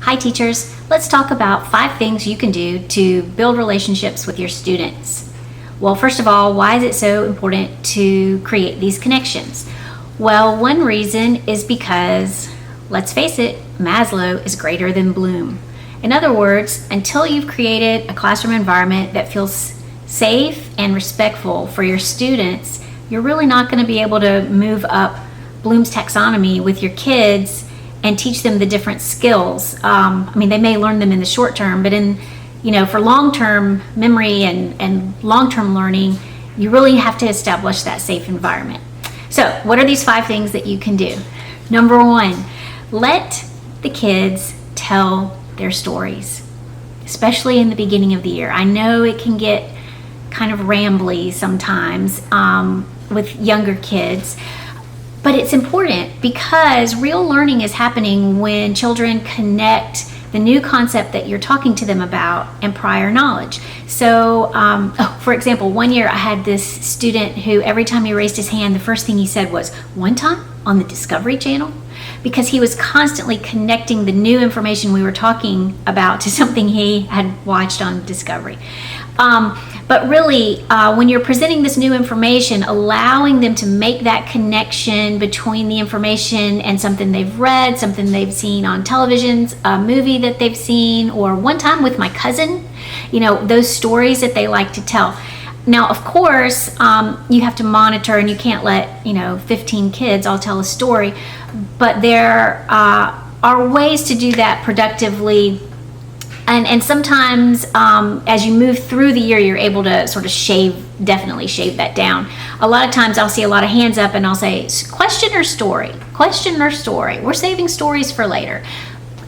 Hi teachers, let's talk about 5 things you can do to build relationships with your students. Well, first of all, why is it so important to create these connections? Well, one reason is because, let's face it, Maslow is greater than Bloom. In other words, until you've created a classroom environment that feels safe and respectful for your students, you're really not going to be able to move up Bloom's taxonomy with your kids and teach them the different skills. They may learn them in the short term, but for long-term memory and long-term learning, you really have to establish that safe environment. So what are these 5 things that you can do? Number 1, let the kids tell their stories, especially in the beginning of the year. I know it can get kind of rambly sometimes with younger kids, but it's important because real learning is happening when children connect the new concept that you're talking to them about and prior knowledge. So, for example, one year I had this student who every time he raised his hand, the first thing he said was, "One time on the Discovery Channel?" Because he was constantly connecting the new information we were talking about to something he had watched on Discovery. But really, when you're presenting this new information, allowing them to make that connection between the information and something they've read, something they've seen on televisions, a movie that they've seen, or one time with my cousin, those stories that they like to tell. Now, of course, you have to monitor, and you can't let 15 kids all tell a story, but there are ways to do that productively. And sometimes as you move through the year, you're able to sort of definitely shave that down. A lot of times I'll see a lot of hands up and I'll say, question or story? Question or story? We're saving stories for later.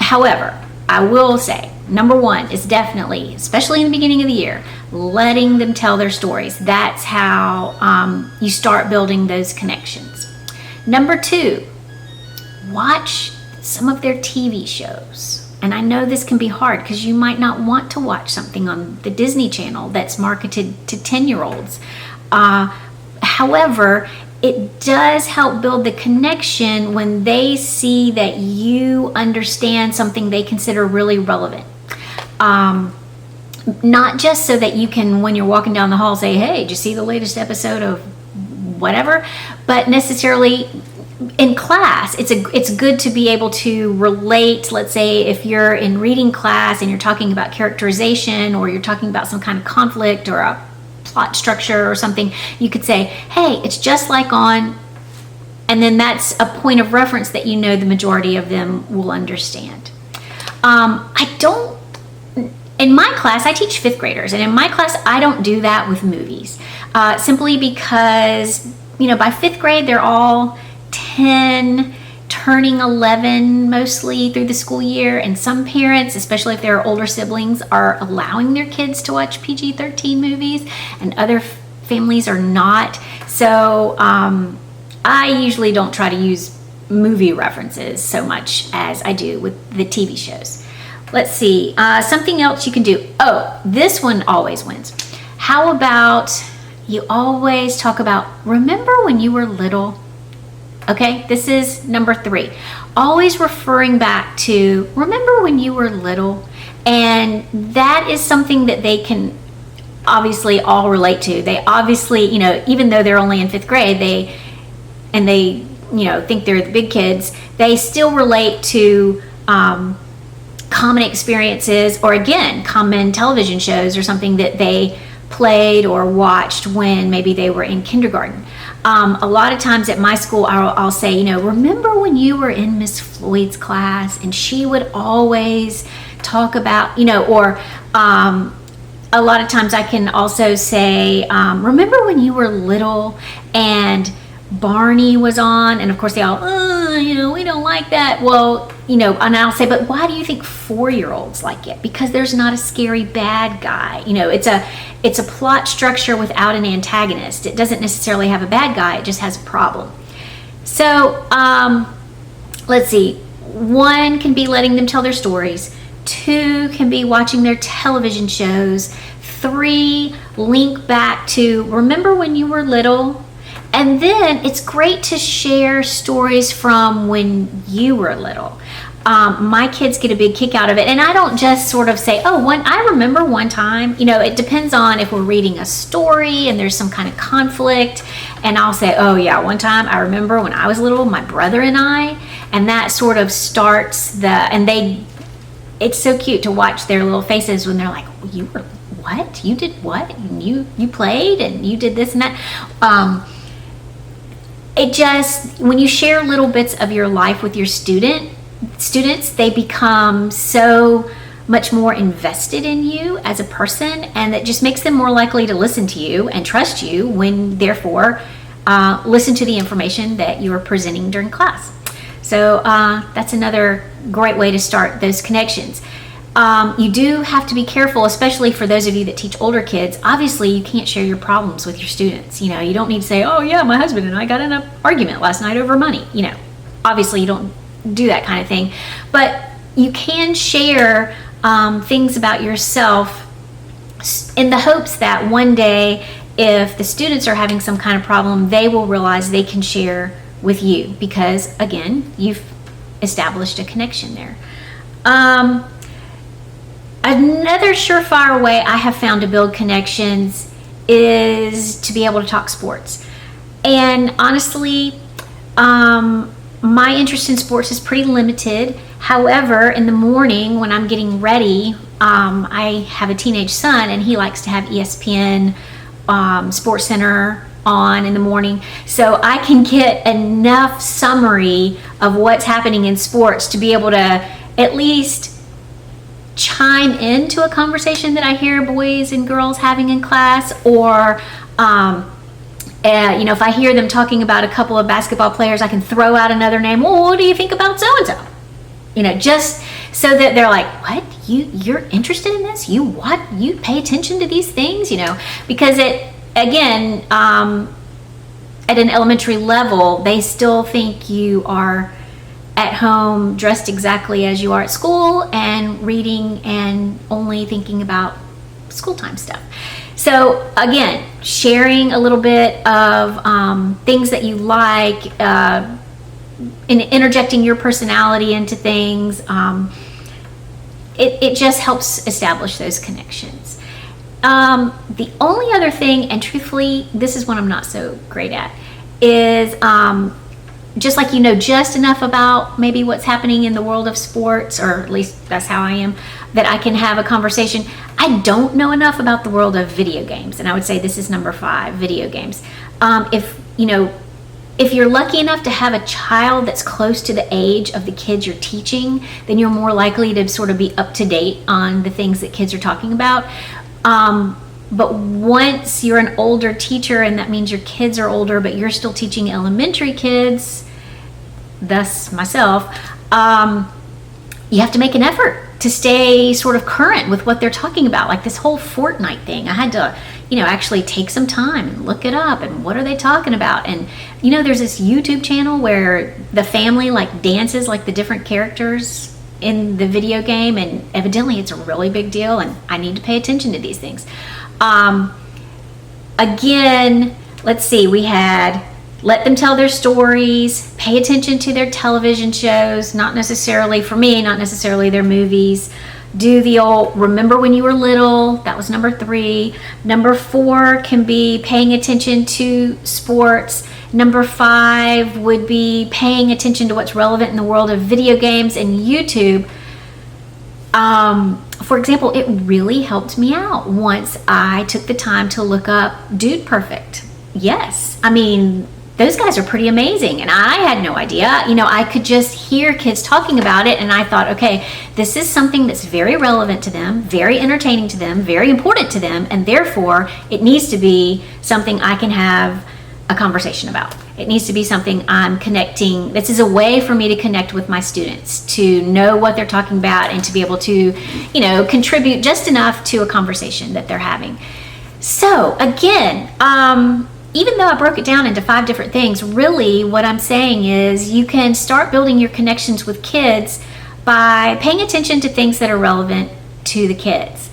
However, I will say, number 1 is definitely, especially in the beginning of the year, letting them tell their stories. That's how you start building those connections. Number 2, watch some of their TV shows. And I know this can be hard because you might not want to watch something on the Disney Channel that's marketed to 10-year-olds. However, it does help build the connection when they see that you understand something they consider really relevant. Not just so that you can, when you're walking down the hall, say, "Hey, did you see the latest episode of whatever?" But necessarily in class, it's good to be able to relate. Let's say if you're in reading class and you're talking about characterization, or you're talking about some kind of conflict or a plot structure or something, you could say, "Hey, it's just like on," and then that's a point of reference that the majority of them will understand. In my class, I teach 5th graders, and in my class, I don't do that with movies, simply because, by 5th grade, they're all 10, turning 11 mostly through the school year, and some parents, especially if there are older siblings, are allowing their kids to watch PG-13 movies, and other families are not. So I usually don't try to use movie references so much as I do with the TV shows. Let's see, something else you can do. Oh, this one always wins. How about you always talk about, remember when you were little? Okay, this is number 3. Always referring back to, remember when you were little? And that is something that they can obviously all relate to. They obviously, even though they're only in 5th grade, they think they're the big kids, they still relate to common experiences, or again, common television shows or something that they played or watched when maybe they were in kindergarten. A lot of times at my school, I'll say, remember when you were in Miss Floyd's class and she would always talk about, or a lot of times I can also say, remember when you were little and Barney was on, and of course they all, we don't like that. Well, and I'll say, but why do you think 4-year-olds like it? Because there's not a scary bad guy. It's a plot structure without an antagonist. It doesn't necessarily have a bad guy. It just has a problem. So let's see. 1 can be letting them tell their stories. 2 can be watching their television shows. 3, link back to, remember when you were little? And then it's great to share stories from when you were little. My kids get a big kick out of it. And I don't just sort of say, I remember one time. It depends on if we're reading a story and there's some kind of conflict. And I'll say, oh yeah, one time I remember when I was little, my brother and I, and that sort of starts it's so cute to watch their little faces when they're like, you were what? You did what? And you played and you did this and that. When you share little bits of your life with your students, they become so much more invested in you as a person, and that just makes them more likely to listen to you and trust you when, therefore, listen to the information that you are presenting during class. So that's another great way to start those connections. You do have to be careful, especially for those of you that teach older kids. Obviously, you can't share your problems with your students. You don't need to say, oh yeah, my husband and I got in an argument last night over money. Obviously you don't do that kind of thing. But you can share things about yourself in the hopes that one day, if the students are having some kind of problem, they will realize they can share with you because, again, you've established a connection there. Another surefire way I have found to build connections is to be able to talk sports. And honestly, my interest in sports is pretty limited. However, in the morning when I'm getting ready, I have a teenage son and he likes to have ESPN Sports Center on in the morning, so I can get enough summary of what's happening in sports to be able to at least chime into a conversation that I hear boys and girls having in class, or if I hear them talking about a couple of basketball players, I can throw out another name. Well, what do you think about so and so? Just so that they're like, what? You're interested in this? You what? You pay attention to these things? Because again, at an elementary level, they still think you are at home dressed exactly as you are at school and reading and only thinking about school time stuff. So again, sharing a little bit of things that you like, and interjecting your personality into things, it just helps establish those connections. The only other thing, and truthfully, this is one I'm not so great at, is just like just enough about maybe what's happening in the world of sports, or at least that's how I am, that I can have a conversation. I don't know enough about the world of video games, and I would say this is number 5, video games. If you're lucky enough to have a child that's close to the age of the kids you're teaching, then you're more likely to sort of be up to date on the things that kids are talking about. But once you're an older teacher, and that means your kids are older, but you're still teaching elementary kids, thus myself, you have to make an effort to stay sort of current with what they're talking about. Like this whole Fortnite thing, I had to, actually take some time and look it up and what are they talking about. And, there's this YouTube channel where the family dances like the different characters in the video game, and evidently it's a really big deal, and I need to pay attention to these things. Again, let's see, we had let them tell their stories, pay attention to their television shows, not necessarily their movies. Do the old remember when you were little, that was number 3. Number 4 can be paying attention to sports. Number 5 would be paying attention to what's relevant in the world of video games and YouTube. For example, it really helped me out once I took the time to look up Dude Perfect. Yes, those guys are pretty amazing, and I had no idea. I could just hear kids talking about it, and I thought, okay, this is something that's very relevant to them, very entertaining to them, very important to them, and therefore it needs to be something I can have a conversation about. It needs to be something I'm connecting. This is a way for me to connect with my students, to know what they're talking about, and to be able to, contribute just enough to a conversation that they're having. So again, even though I broke it down into 5 different things, really what I'm saying is you can start building your connections with kids by paying attention to things that are relevant to the kids,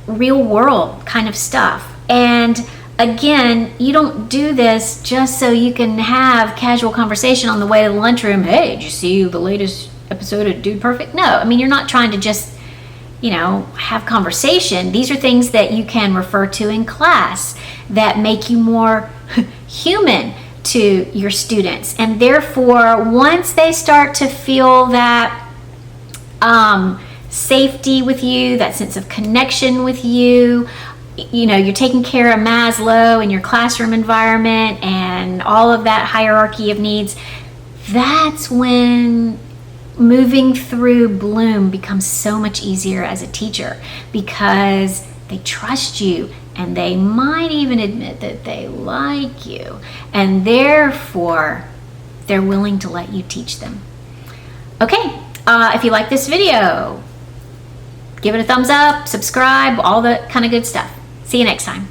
real world kind of stuff. And again, you don't do this just so you can have casual conversation on the way to the lunchroom. Hey, did you see the latest episode of Dude Perfect? No, I mean, you're not trying to just, have conversation. These are things that you can refer to in class that make you more human to your students. And therefore, once they start to feel that safety with you, that sense of connection with you, you're taking care of Maslow in your classroom environment and all of that hierarchy of needs, that's when moving through Bloom becomes so much easier as a teacher, because they trust you and they might even admit that they like you, and therefore they're willing to let you teach them. Okay, if you like this video, give it a thumbs up, subscribe, all the kind of good stuff. See you next time.